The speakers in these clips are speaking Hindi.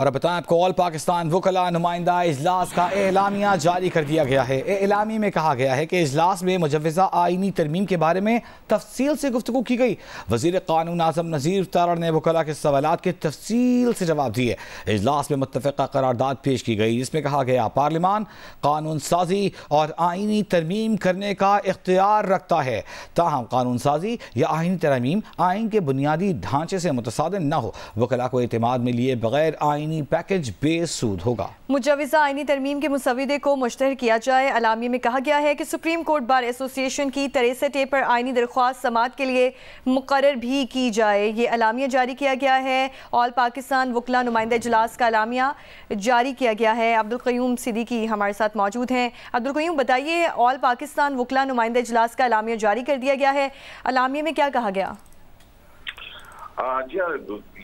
और अब बताएं आपको, ऑल पाकिस्तान वकला नुमाइंदा इजलास का एलामिया जारी कर दिया गया है। एलामी में कहा गया है कि इजलास में मुजव्वज़ा आइनी तरमीम के बारे में तफसील से गुफ्तगू की गई। वज़ीर क़ानून आज़म नज़ीर तारड़ ने वकला के सवालात के तफसील से जवाब दिए। इजलास में मुत्तफ़िक़ा करारदाद पेश की गई, जिसमें कहा गया पार्लिमान कानून साजी और आइनी तरमीम करने का इख्तियार रखता है, ताहम कानून साजी या आइनी तरमीम आइन के बुनियादी ढांचे से मुतसादिम न हो। वकला को एतमाद में लिए बगैर आइनी पैकेज बेसूद होगा। मुजव्वज़ा आइनी तरमीम के मुसविदे को मुश्तहर किया जाए। अलामी में कहा गया है कि सुप्रीम कोर्ट बार एसोसिएशन की 63 पर आइनी दरख्वास्त समाअत के लिए मुकर्रर भी की जाए। ये अलामिया जारी किया गया है। ऑल पाकिस्तान वकला नुमाइंदा इजलास का अलामिया जारी किया गया है। अब्दुल क़य्यूम सिद्दीकी हमारे साथ मौजूद हैं। अब्दुल क़य्यूम, बताइए, ऑल पाकिस्तान वकला नुमाइंदा इजलास का अलामिया जारी कर दिया गया है, अलामिया में क्या कहा गया? जी हाँ,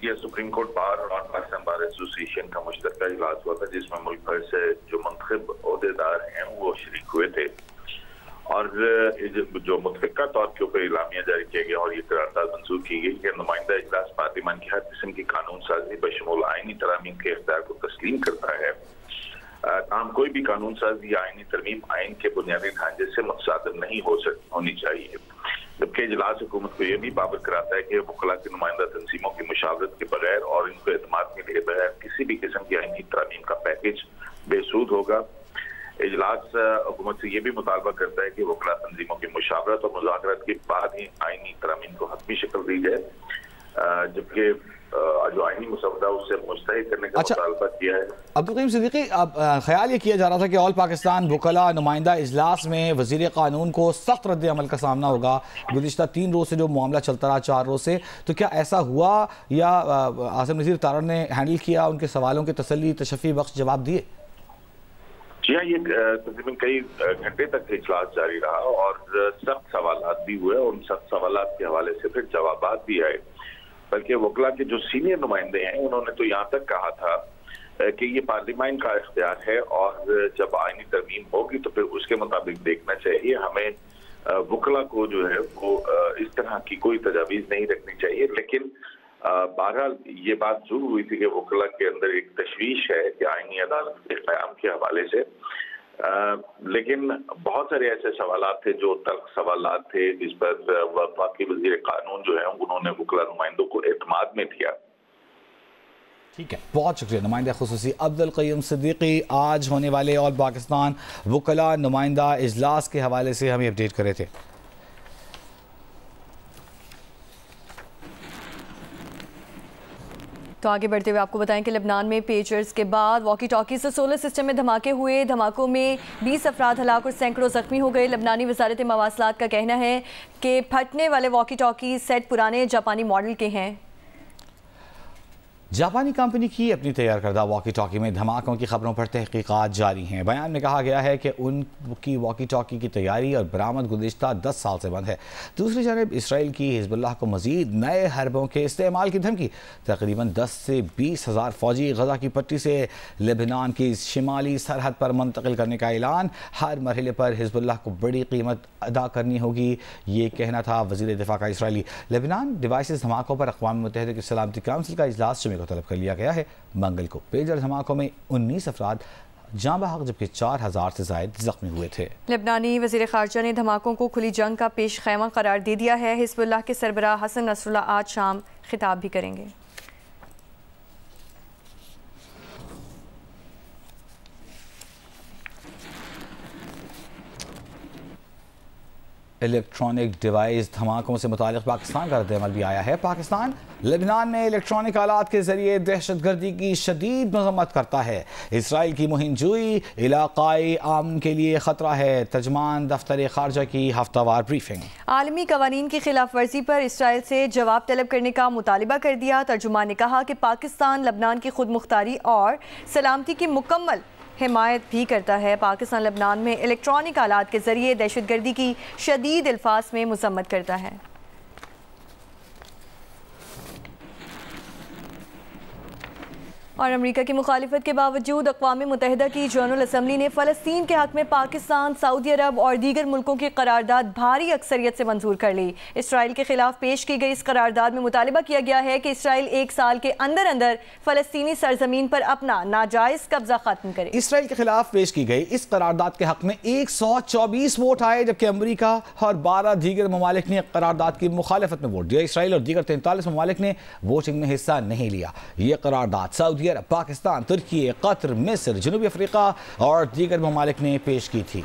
ये सुप्रीम कोर्ट बार और पाकिस्तान बार एसोसिएशन का मुश्तरका इजलास हुआ था, जिसमें मुल्क भर से जो मुंतखब ओहदेदार हैं वो शरीक हुए थे और जो मुतफ़िक़ा तौर के ऊपर इलामिया जारी किया गया और ये करारदाद मंजूर की गई कि नुमाइंदा इजलास पार्लियामान की हर किस्म की कानून साजी बशमूल आइनी तरामीम के इख्तियार को तस्लीम करता है। ताहम कोई भी कानून साजी या आइनी तरमीम आइन के बुनियादी ढांचे से मुतसादिम नहीं होनी चाहिए। जबकि इजलास हुकूमत को यह भी बाबर कराता है कि वकला की नुमाइंदा तंजीमों की मुशावरत के बगैर और इनको एतमाद में लिए बगैर किसी भी किस्म की आइनी तरामीम का पैकेज बेसूद होगा। इजलास हुकूमत से यह भी मुतालबा करता है कि वकला तंजीमों की मुशावरत और मुज़ाकरात के बाद ही आइनी तरामीम को हतमी शक्ल दी जाए, जबकि जो आइनी मुसवदा उससे मुस्तहिद करने का मुतालबा किया है। अब्दुल क़य्यूम सिद्दीकी, अब ख्याल ये किया जा रहा था कि ऑल पाकिस्तान वकला नुमाइंदा इजलास में वज़ीर क़ानून को सख्त रद्द अमल का सामना होगा। गुज़िश्ता 3 रोज़ से जो मामला चलता रहा, 4 रोज़ से, तो क्या ऐसा हुआ या आज़म नज़ीर तारड़ ने हैंडल किया, उनके सवालों के तसल्ली तशफ़ी बख्श जवाब दिए? जी हाँ, ये तकरीबन कई घंटे तक इजलास जारी रहा और सख्त सवालात भी हुए और उन सख्त सवालात के हवाले से फिर जवाबात भी आए। बल्कि वकला के जो सीनियर नुमाइंदे हैं उन्होंने तो यहाँ तक कहा था कि ये पार्लियामान का इख्तियार है और जब आइनी तरमीम होगी तो फिर उसके मुताबिक देखना चाहिए। हमें वकला को जो है वो इस तरह की कोई तजावीज़ नहीं रखनी चाहिए। लेकिन बहरहाल ये बात जरूर हुई थी कि वकला के अंदर एक तशवीश है कि आइनी अदालत के क़याम के हवाले से, लेकिन बहुत सारे ऐसे सवालात थे जो तल्ख सवालात थे जिस पर वफाकी वज़ीर क़ानून जो है उन्होंने वकला नुमाइंदों को एतमाद में दिया। ठीक है, बहुत शुक्रिया। नुमाइंदा खुसूसी अब्दुल क़य्यूम सिद्दीकी आज होने वाले ऑल पाकिस्तान वकला नुमाइंदा इजलास के हवाले से हमें अपडेट कर रहे थे। तो आगे बढ़ते हुए आपको बताएं कि लेबनान में पेजर्स के बाद वॉकी टॉकी से सोलर सिस्टम में धमाके हुए। धमाकों में 20 अफराद हलाक और सैकड़ों जख्मी हो गए। लेबनानी वजारत मवासलात का कहना है कि फटने वाले वॉकी टॉकी सेट पुराने जापानी मॉडल के हैं। जापानी कंपनी की अपनी तैयार करदा वॉकी टॉकी में धमाकों की खबरों पर तहकीकात जारी हैं। बयान में कहा गया है कि उनकी वॉकी टॉकी की तैयारी और बरामद गुज़िश्ता 10 साल से बंद है। दूसरी जानब इसराइल की हिज़्बुल्लाह को मज़ीद नए हरबों के इस्तेमाल की धमकी। तकरीबन 10 से 20 हज़ार फ़ौजी गज़ा की पट्टी से लेबनान की शिमाली सरहद पर मुंतकिल करने का ऐलान। हर मरहले पर हिज़्बुल्लाह को बड़ी कीमत अदा करनी होगी, ये कहना था वज़ीर दिफ़ा का इसराइली। लेबनान डिवाइसेस धमाकों पर अक़वाम मुत्तहिदा की सलामती काउंसिल का इजलास जुमे को तलब कर लिया गया है। मंगल को पेजर धमाकों में 19 अफराद जाँ बहक जबकि 4000 से ज़ायद जख्मी हुए थे। लेबनानी वज़ीर ख़ारजा ने धमाकों को खुली जंग का पेश खैमा करार दे दिया है। हिज़्बुल्लाह के सरबराह हसन नसरुल्लाह आज शाम खिताब भी करेंगे। इलेक्ट्रॉनिक डिवाइस धमाकों से मुतालिक पाकिस्तान का रद्द-ए-अमल भी आया है। पाकिस्तान लेबनान में इलेक्ट्रॉनिक आलात के जरिए दहशतगर्दी की शदीद मजम्मत करता है। इसराइल की मुहिम जुई इलाकाई आमन के लिए खतरा है। तर्जमान दफ्तर खारजा की हफ्तावार ब्रीफिंग। आलमी कवानीन की खिलाफ वर्जी पर इसराइल से जवाब तलब करने का मुतालिबा कर दिया। तर्जुमान ने कहा कि पाकिस्तान लेबनान की खुद मुख्तारी और सलामती की मुकम्मल हिमायत भी करता है। पाकिस्तान लेबनान में इलेक्ट्रॉनिक आलात के जरिए दहशतगर्दी की शदीद अल्फाज में मजम्मत करता है। और अमेरिका की मुखालिफत के बावजूद अक़वाम मुत्तहिदा की जनरल असम्बली ने फ़लस्तीन के हक़ में पाकिस्तान, सऊदी अरब और दीगर मुल्कों की करारदाद भारी अक्सरियत से मंजूर कर ली। इसराइल के खिलाफ पेश की गई इस करारदाद में मुतालिबा किया गया है कि इसराइल 1 साल के अंदर अंदर फ़लस्तीनी सरजमीन पर अपना नाजायज़ कब्जा खत्म करे। इसराइल के खिलाफ पेश की गई इस करारदाद के हक़ में 124 वोट आए, जबकि अमरीका और 12 दीगर ममालिक ने करारदाद की मुखालिफत में वोट दिया। इसराइल और दीगर 43 ममालिक ने वोटिंग में हिस्सा नहीं लिया। ये करारदाद सऊदी अरब, पाकिस्तान, तुर्की, कतर, मिस्र, जनूबी अफ्रीका और दीगर ममालिक ने पेश की थी।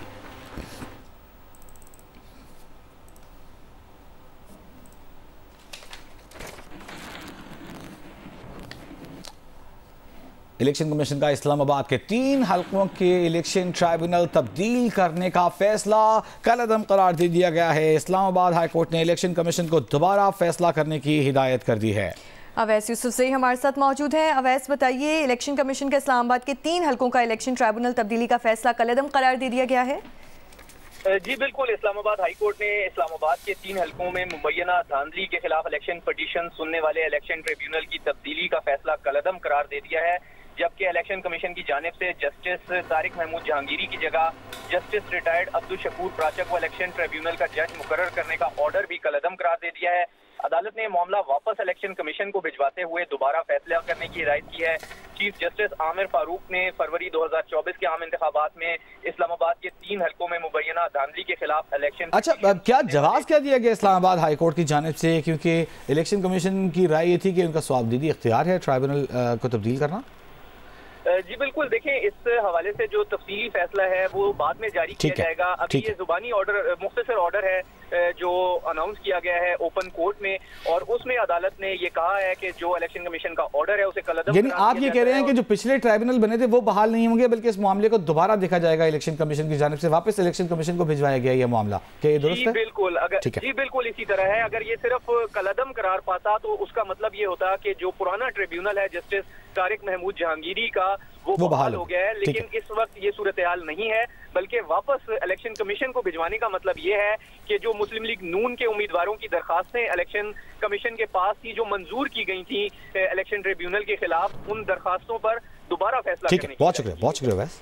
इलेक्शन कमीशन का इस्लामाबाद के 3 हलकों के इलेक्शन ट्राइब्यूनल तब्दील करने का फैसला कलअदम करार दे दिया गया है। इस्लामाबाद हाई कोर्ट ने इलेक्शन कमीशन को दोबारा फैसला करने की हिदायत कर दी है। अवैस यूसुफ से हमारे साथ मौजूद हैं। अवैस, बताइए, इलेक्शन कमीशन का इस्लामाबाद के 3 हलकों का इलेक्शन ट्राइब्यूनल तब्दीली का फैसला कलअदम करार दे दिया गया है। जी बिल्कुल, इस्लामाबाद हाई कोर्ट ने इस्लामाबाद के 3 हलकों में मुबैना धांधली के खिलाफ इलेक्शन पिटीशन सुनने वाले इलेक्शन ट्रिब्यूनल की तब्दीली का फैसला कलअदम करार दे दिया है, जबकि इलेक्शन कमीशन की जानिब से जस्टिस तारिक महमूद जहांगीरी की जगह जस्टिस रिटायर्ड अब्दुल शकूर प्राचक व इलेक्शन ट्रिब्यूनल का जज मुकर्रर करने का ऑर्डर भी कलअदम करार दे दिया है। अदालत ने मामला वापस इलेक्शन कमीशन को भिजवाते हुए दोबारा फैसला करने की हिदायत की है। चीफ जस्टिस आमिर फारूक ने फरवरी 2024 के आम इंतखाबात में इस्लामाबाद के 3 हलकों में मुबैना धांधली के खिलाफ इलेक्शन। अच्छा, क्या जवाब क्या दिया गया इस्लामाबाद हाई कोर्ट की जानिब से, क्योंकि इलेक्शन कमीशन की राय ये थी कि उनका स्वाबदीदी इख्तियार है ट्राइब्यूनल को तब्दील करना। जी बिल्कुल, देखें, इस हवाले से जो तफसीली फैसला है वो बाद में जारी किया जाएगा। अभी ये जुबानी ऑर्डर, मुख्तसर ऑर्डर है जो अनाउंस किया गया है ओपन कोर्ट में, और उसमें अदालत ने ये कहा है कि जो इलेक्शन कमीशन का ऑर्डर है उसे कलअदम। यानी आप ये कह रहे हैं कि जो पिछले ट्राइब्यूनल बने थे वो बहाल नहीं होंगे, बल्कि इस मामले को दोबारा देखा जाएगा इलेक्शन कमीशन की जानिब से, वापस इलेक्शन कमीशन को भिजवाया गया ये मामला। क्या ये दुरुस्त है? बिल्कुल, जी बिल्कुल इसी तरह है। अगर ये सिर्फ कलअदम करार पाता तो उसका मतलब ये होता कि जो पुराना ट्रिब्यूनल है जस्टिस तारिक महमूद जहांगीरी का वो बहाल हो गया है, लेकिन इस वक्त ये सूरत हाल नहीं है, बल्कि वापस इलेक्शन कमीशन को भिजवाने का मतलब ये है कि जो मुस्लिम लीग नून के उम्मीदवारों की दरखास्तें इलेक्शन कमीशन के पास थी, जो मंजूर की गई थी इलेक्शन ट्रिब्यूनल के खिलाफ, उन दरखास्तों पर दोबारा फैसला करने। बहुत शुक्रिया, बहुत शुक्रिया वैस।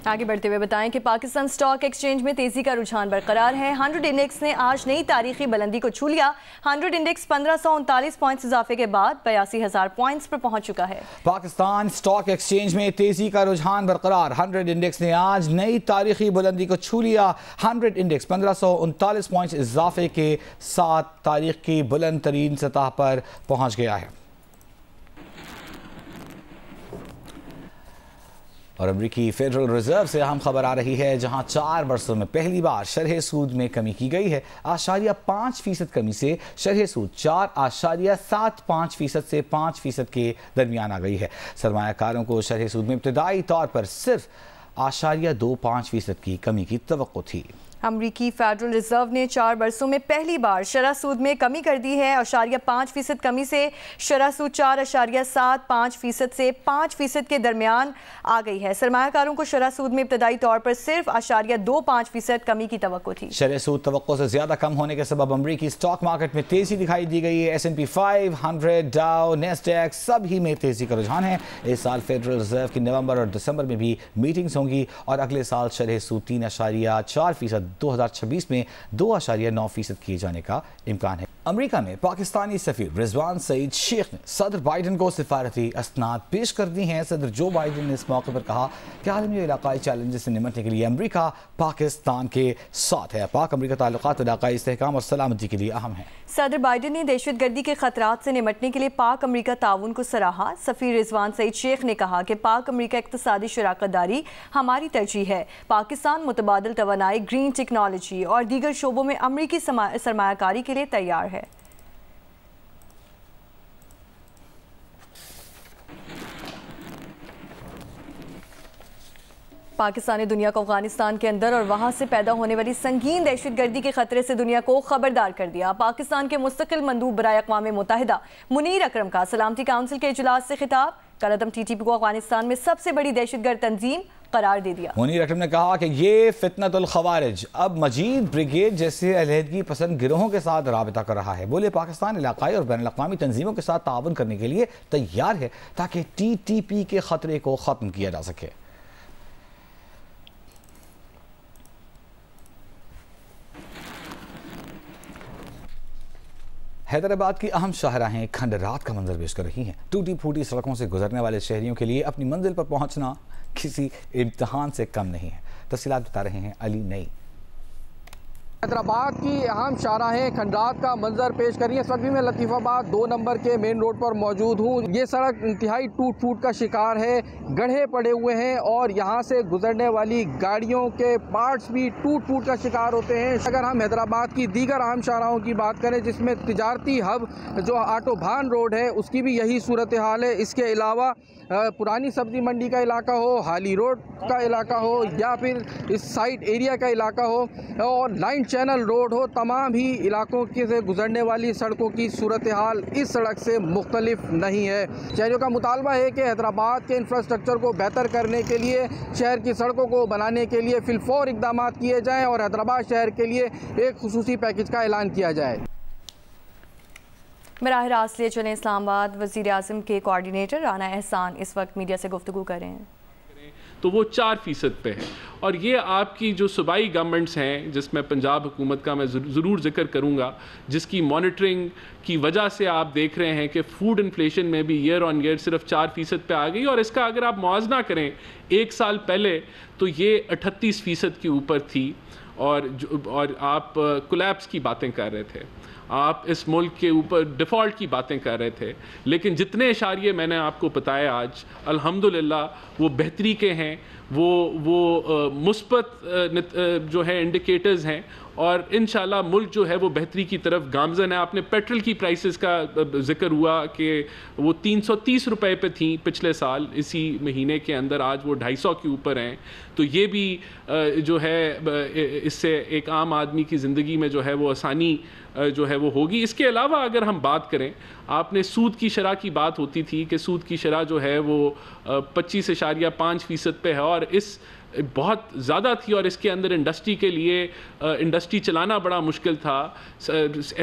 आगे बढ़ते हुए बताएं कि पाकिस्तान स्टॉक एक्सचेंज में तेजी का रुझान बरकरार है। 100 इंडेक्स ने आज नई तारीखी बुलंदी को छू लिया। 100 इंडेक्स 1539 पॉइंट्स इजाफे के बाद 82,000 पॉइंट्स पर पहुंच चुका है। पाकिस्तान स्टॉक एक्सचेंज में तेजी का रुझान बरकरार। 100 इंडेक्स ने आज नई तारीखी बुलंदी को छू लिया। 100 इंडेक्स 1539 पॉइंट्स इजाफे के साथ तारीख की बुलंद तरीन सतह पर पहुंच गया है। और अमरीकी फेडरल रिजर्व से अहम खबर आ रही है, जहां 4 बरसों में पहली बार शरह सूद में कमी की गई है। 0.5% कमी से शरह सूद 4.75% से 5% के दरमियान आ गई है। सरमायाकारों को शरह सूद में इब्तदाई तौर पर सिर्फ 0.25% की कमी की तवक्को थी। अमरीकी फेडरल रिजर्व ने 4 बरसों में पहली बार शरह सूद में कमी कर दी है। 0.5% कमी से शरह सूद 4.75% से 5% के दरमियान आ गई है। सरमायाकारों को शरह सूद में इब्तदाई तौर पर सिर्फ 0.25% कमी की तवक्को थी। शरह सूद तवक्को से ज्यादा कम होने के सबब अमरीकी स्टॉक मार्केट में तेजी दिखाई दी गई है। S&P 500, डाउ, नेस्डैक सभी में तेजी का रुझान है। इस साल फेडरल रिजर्व की नवंबर और दिसंबर में भी मीटिंग्स होंगी और अगले साल शरह सूद 3.4% 2026 में 2.9% किए जाने का इम्कान है। अमेरिका में पाकिस्तानी सफीर रिजवान सईद शेख ने सदर बाइडन को सिफारती असनाद पेश कर दी हैं। सदर जो बाइडन ने इस मौके पर कहा कि आलमी इलाकाई चैलेंजेस से निपटने के लिए अमेरिका पाकिस्तान के साथ है। पाक अमेरिका ताल्लुकात इलाकाई इस्तेहकाम और सलामती के लिए अहम है। सदर बाइडन ने दहशतगर्दी के खतरात से निपटने के लिए पाक अमेरिका ताउन को सराहा। सफीर रिजवान सईद शेख ने कहा कि पाक अमेरिका इक्तिसादी शराकत दारी हमारी तरजीह है। पाकिस्तान मुतबादिल तवानाई, ग्रीन टेक्नोलॉजी और दीगर शोबों में अमेरिकी सरमायाकारी के लिए तैयार है। पाकिस्तान ने दुनिया को अफगानिस्तान के अंदर और वहां से पैदा होने वाली संगीन दहशतगर्दी के खतरे से दुनिया को खबरदार कर दिया। पाकिस्तान के मुस्तकिल मंदूब बराए अक़वाम मुत्तहिदा मुनीर अकरम का सलामती काउंसिल के इजलास से खिताब। कल अदम TTP को अफगानिस्तान में सबसे बड़ी दहशतगर्द तंजीम करार दे दिया। मुनीर अकरम ने कहा कि ये फितनतुल खवारिज अब मजीद ब्रिगेड जैसे अलहदगी पसंद गिरोहों के साथ राबता कर रहा है। बोले पाकिस्तान इलाकाई और बैन अल-अक़वामी तंजीमों के साथ ताउन करने के लिए तैयार है ताकि TTP के खतरे को ख़त्म किया जा सके। हैदराबाद की अहम शाहराहें खंडरात का मंजर पेश कर रही हैं। टूटी फूटी सड़कों से गुजरने वाले शहरियों के लिए अपनी मंजिल पर पहुंचना किसी इम्तिहान से कम नहीं है। तफसीलात बता रहे हैं अली नई। हैदराबाद की अहम शाहराहें खंडरात का मंजर पेश कर रही है। इस वक्त भी मैं लतीफ़ाबाद 2 नंबर के मेन रोड पर मौजूद हूँ। ये सड़क इंतहाई टूट फूट का शिकार है, गड्ढे पड़े हुए हैं और यहाँ से गुजरने वाली गाड़ियों के पार्ट्स भी टूट फूट का शिकार होते हैं। अगर हम हैदराबाद की दीगर अहम शाहराहों की बात करें जिसमें तिजारती हब जो आटोभान रोड है उसकी भी यही सूरत हाल है। इसके अलावा पुरानी सब्जी मंडी का इलाका हो, हाली रोड का इलाका हो या फिर इस साइड एरिया का इलाका हो और लाइन चैनल रोड हो, तमाम ही इलाकों के से गुजरने वाली सड़कों की सूरत हाल इस सड़क से मुख्तलिफ नहीं है। शहरियों का मुतालबा है कि हैदराबाद के इंफ्रास्ट्रक्चर को बेहतर करने के लिए, शहर की सड़कों को बनाने के लिए फिलफौर इक़दाम किए जाएँ और हैदराबाद शहर के लिए एक खुसूसी पैकेज का ऐलान किया जाए। बराह रास्त लिए चलें इस्लामाबाद। वज़ीर आज़म के कोऑर्डिनेटर राना एहसान इस वक्त मीडिया से गुफ्तगू कर रहे हैं। तो वो 4% पे है और ये आपकी जो सूबाई गवर्नमेंट्स हैं जिसमें पंजाब हुकूमत का मैं ज़रूर जिक्र करूँगा, जिसकी मॉनिटरिंग की वजह से आप देख रहे हैं कि फूड इन्फ्लेशन में भी ईयर ऑन ईयर सिर्फ 4% पे आ गई और इसका अगर आप मुआवजा करें 1 साल पहले तो ये 38% के ऊपर थी और आप कोलैप्स की बातें कर रहे थे, आप इस मुल्क के ऊपर डिफ़ॉल्ट की बातें कर रहे थे। लेकिन जितने इशारे मैंने आपको बताए आज अल्हम्दुलिल्लाह वो बेहतरी के हैं, वो मुस्बत जो है इंडिकेटर्स हैं और इंशाल्लाह मुल्क जो है वो बेहतरी की तरफ गामज़न है। आपने पेट्रोल की प्राइसेस का जिक्र हुआ कि वो 330 रुपए पे थी पिछले साल, इसी महीने के अंदर आज वो 250 के ऊपर हैं। तो ये भी जो है इससे एक आम आदमी की ज़िंदगी में जो है वो आसानी जो है वो होगी। इसके अलावा अगर हम बात करें, आपने सूद की शरह की बात होती थी कि सूद की शरह जो है वो 25.5% पे है और इस बहुत ज़्यादा थी और इसके अंदर इंडस्ट्री के लिए इंडस्ट्री चलाना बड़ा मुश्किल था,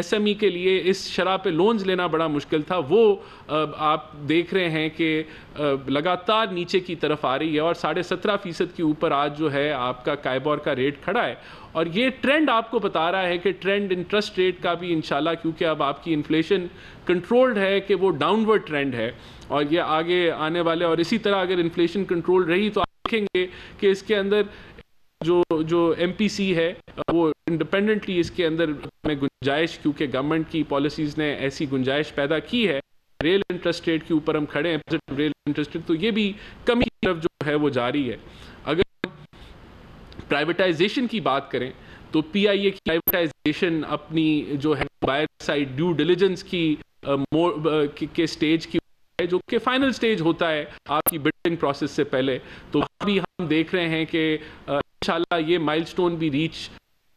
SME के लिए इस शरह पे लोन्स लेना बड़ा मुश्किल था। वो आप देख रहे हैं कि लगातार नीचे की तरफ आ रही है और 17.5% के ऊपर आज जो है आपका काइबोर का रेट खड़ा है और ये ट्रेंड आपको बता रहा है कि ट्रेंड इंटरेस्ट रेट का भी इंशाल्लाह, क्योंकि अब आपकी इन्फ्लेशन कंट्रोल्ड है कि वो डाउनवर्ड ट्रेंड है और ये आगे आने वाले और इसी तरह अगर इन्फ्लेशन कंट्रोल रही तो देखेंगे कि इसके अंदर जो MPC है वो इंडिपेंडेंटली इसके अंदर में गुंजाइश, क्योंकि गवर्नमेंट की पॉलिसीज़ ने ऐसी गुंजाइश पैदा की है। रेल इंटरेस्ट रेट के ऊपर हम खड़े हैं, पॉजिटिव रेल इंटरेस्ट रेट, तो ये भी कमी की तरफ जो है वो जारी है। अगर प्राइवेटाइजेशन की बात करें तो PIA की प्राइवेटाइजेशन अपनी जो है बायर साइड ड्यू डिलिजेंस की के स्टेज की है, जो कि फाइनल स्टेज होता है आपकी बिडिंग प्रोसेस से पहले। तो अभी हम देख रहे हैं कि इंशाल्लाह ये माइलस्टोन भी रीच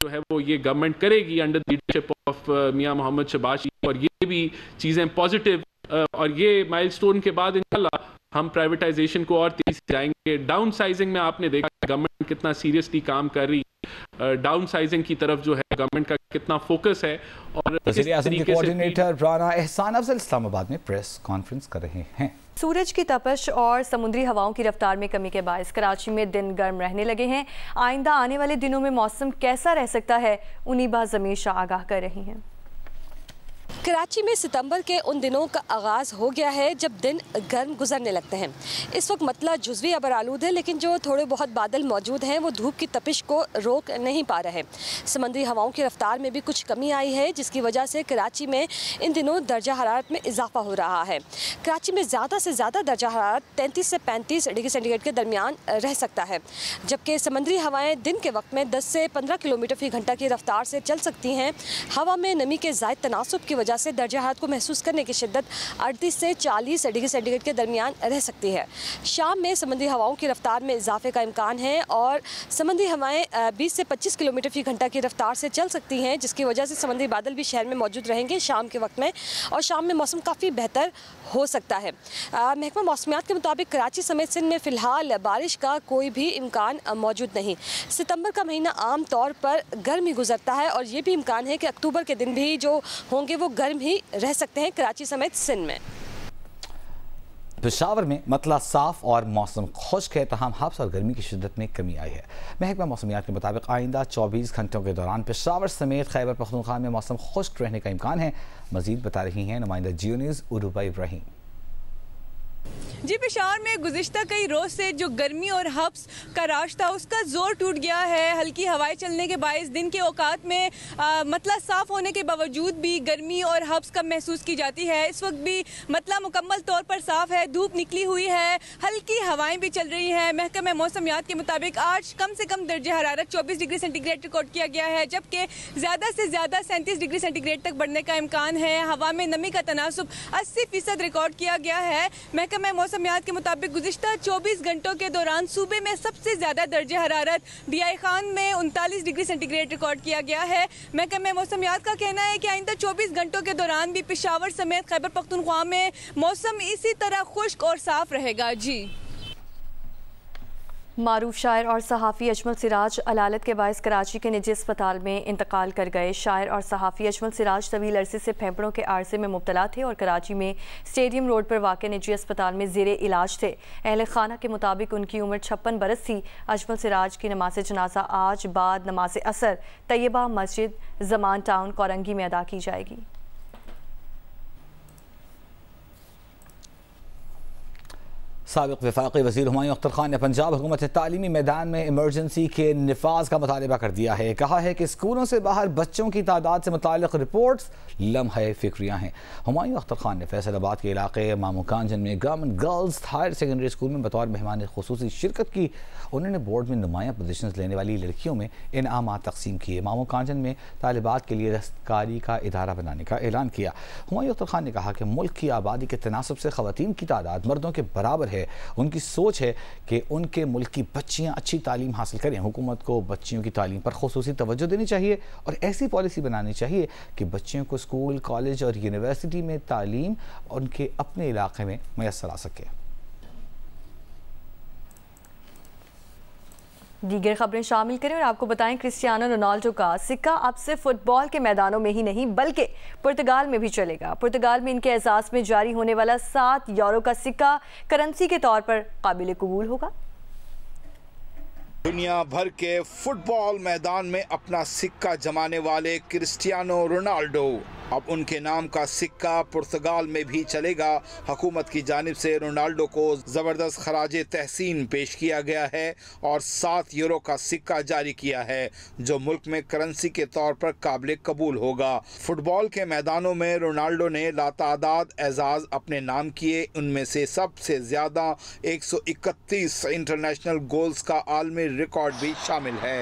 जो है वो ये गवर्नमेंट करेगी अंडर लीडरशिप ऑफ मियां मोहम्मद शहबाज और ये भी चीज़ें पॉजिटिव और ये माइलस्टोन के बाद इंशाल्लाह हम प्राइवेटाइजेशन को और तेजी से जाएंगे। डाउन साइजिंग में आपने देखा गवर्नमेंट कितना सीरियसली काम कर रही है, डाउन साइजिंग की तरफ जो है गवर्नमेंट का कितना फोकस है। और कोऑर्डिनेटर राना एहसान अफजल इस्लामाबाद में प्रेस कॉन्फ्रेंस कर रहे हैं। सूरज की तपश और समुद्री हवाओं की रफ्तार में कमी के बायस कराची में दिन गर्म रहने लगे हैं। आइंदा आने वाले दिनों में मौसम कैसा रह सकता है, उनीबा ज़मीर शाह आगाह कर रही हैं। कराची में सितंबर के उन दिनों का आगाज़ हो गया है जब दिन गर्म गुजरने लगते हैं। इस वक्त मतला जुज़वी अबर आलूद है, लेकिन जो थोड़े बहुत बादल मौजूद हैं वो धूप की तपिश को रोक नहीं पा रहे। समंदरी हवाओं की रफ्तार में भी कुछ कमी आई है, जिसकी वजह से कराची में इन दिनों दर्जा हरारत में इजाफा हो रहा है। कराची में ज़्यादा से ज़्यादा दर्जा हरारत 33 से 35 डिग्री सेंटीग्रेड के दरमियान रह सकता है, जबकि समंदरी हवाएँ दिन के वक्त में 10 से 15 किलोमीटर फ़ी घंटा की रफ्तार से चल सकती हैं। हवा में नमी के ज़ायद तनासुब की वजह वजह से दर्जा हरारत को महसूस करने की शिद्दत 38 से 40 डिग्री सेंटीग्रेड के दरमियान रह सकती है। शाम में समुद्री हवाओं की रफ्तार में इजाफे का इम्कान है और समुद्री हवाएं 20 से 25 किलोमीटर फी घंटा की रफ्तार से चल सकती हैं, जिसकी वजह से समुद्री बादल भी शहर में मौजूद रहेंगे शाम के वक्त में, और शाम में मौसम काफ़ी बेहतर हो सकता है। महकमा मौसमियात के मुताबिक कराची समेत सिंध में फ़िलहाल बारिश का कोई भी इम्कान मौजूद नहीं। सितंबर का महीना आम तौर पर गर्म ही गुजरता है और ये भी इम्कान है कि अक्टूबर के दिन भी जो होंगे वो गर्म ही रह सकते हैं कराची समेत सिंध में। पेशावर में मतला साफ और मौसम खुश्क है, तहम हब्स और गर्मी की शिद्दत में कमी आई है। महकमा मौसमियात के मुताबिक आइंदा 24 घंटों के दौरान पेशावर समेत खैबर पख्तूनख्वा में मौसम खुश्क रहने का इम्कान है। मजीद बता रही हैं नुमाइंदा जियो न्यूज़ उरूबा इब्राहिम। जी, पेशावर में गुज़िश्ता कई रोज़ से जो गर्मी और हब्स का राज था उसका जोर टूट गया है। हल्की हवाएं चलने के बायस दिन के औकात में मतला साफ होने के बावजूद भी गर्मी और हब्स कम महसूस की जाती है। इस वक्त भी मतला मुकम्मल तौर पर साफ है, धूप निकली हुई है, हल्की हवाएं भी चल रही हैं। महकमा मौसमियात के मुताबिक आज कम से कम दर्जा हरारत 24 डिग्री सेंटीग्रेड रिकॉर्ड किया गया है, जबकि ज़्यादा से ज़्यादा 37 डिग्री सेंटीग्रेड तक बढ़ने का इम्कान है। हवा में नमी का तनासुब 80% रिकॉर्ड किया गया है। महकमा मौसमियात के मुताबिक गुज़िश्ता 24 घंटों के दौरान सूबे में सबसे ज्यादा दर्जा हरारत बियाई खान में 39 डिग्री सेंटीग्रेड रिकॉर्ड किया गया है। महकमा मौसमियात का कहना है कि आइंदा 24 घंटों के दौरान भी पेशावर समेत खैबर पख्तूनख्वा में मौसम इसी तरह खुश्क और साफ रहेगा। जी, मारूफ शायर और सहाफ़ी अजमल सिराज अलालत के बायस कराची के निजी अस्पताल में इंतकाल कर गए। शायर और सहाफ़ी अजमल सिराज तवील अरसे से फेफड़ों के आर्से में मुब्तला थे और कराची में स्टेडियम रोड पर वाक़े निजी अस्पताल में ज़ेरे इलाज थे। अहले खाना के मुताबिक उनकी उम्र 56 बरस थी। अजमल सिराज की नमाज जनाजा आज बाद नमाज असर तैयबा मस्जिद ज़मान टाउन कोरंगी में अदा की जाएगी। साबिक़ वफ़ाक़ी वज़ीर हुमायूं अख्तर खान ने पंजाब हुकूमत तालीमी मैदान में इमरजेंसी के निफाज का मुतालबा कर दिया है। कहा है कि स्कूलों से बाहर बच्चों की तादाद से मुताल्लिक़ रिपोर्ट्स लम्हे फ़िक्रियाँ हैं। हुमायूं अख्तर खान ने फैसलाबाद के इलाके मामूकांजन में government girls higher secondary school में बतौर मेहमान ख़ुसूसी शिरकत की। उन्होंने बोर्ड में नुमायाँ पोजीशन लेने वाली लड़कियों में इनामात तकसीम किए। मामूकांजन में तालिबात के लिए दस्तकारी का इदारा बनाने का ऐलान किया। हुमायूं अख्तर खान ने कहा कि मुल्क की आबादी के तनासब से ख़वातीन की तादाद मर्दों के बराबर है। उनकी सोच है कि उनके मुल्क की बच्चियां अच्छी तालीम हासिल करें। हुकूमत को बच्चियों की तालीम पर खुसूसी तवज्जो देनी चाहिए और ऐसी पॉलिसी बनानी चाहिए कि बच्चियों को स्कूल, कॉलेज और यूनिवर्सिटी में तालीम उनके अपने इलाके में मैसर आ सके। दीगर खबरें शामिल करें और आपको बताएं क्रिस्टियानो रोनाल्डो का सिक्का अब सिर्फ फुटबॉल के मैदानों में ही नहीं बल्कि पुर्तगाल में भी चलेगा। पुर्तगाल में इनके एजाज़ में जारी होने वाला 7 यूरो का सिक्का करेंसी के तौर पर काबिल कबूल होगा। दुनिया भर के फुटबॉल मैदान में अपना सिक्का जमाने वाले क्रिस्टियानो रोनाल्डो अब उनके नाम का सिक्का पुर्तगाल में भी चलेगा। हुकूमत की जानिब से रोनाल्डो को ज़बरदस्त खराजे तहसीन पेश किया गया है और 7 यूरो का सिक्का जारी किया है जो मुल्क में करेंसी के तौर पर काबिल कबूल होगा। फुटबॉल के मैदानों में रोनाल्डो ने लातादाद एजाज़ अपने नाम किए। उनमें से सबसे ज़्यादा 131 इंटरनेशनल गोल्स का आलमी रिकॉर्ड भी शामिल है।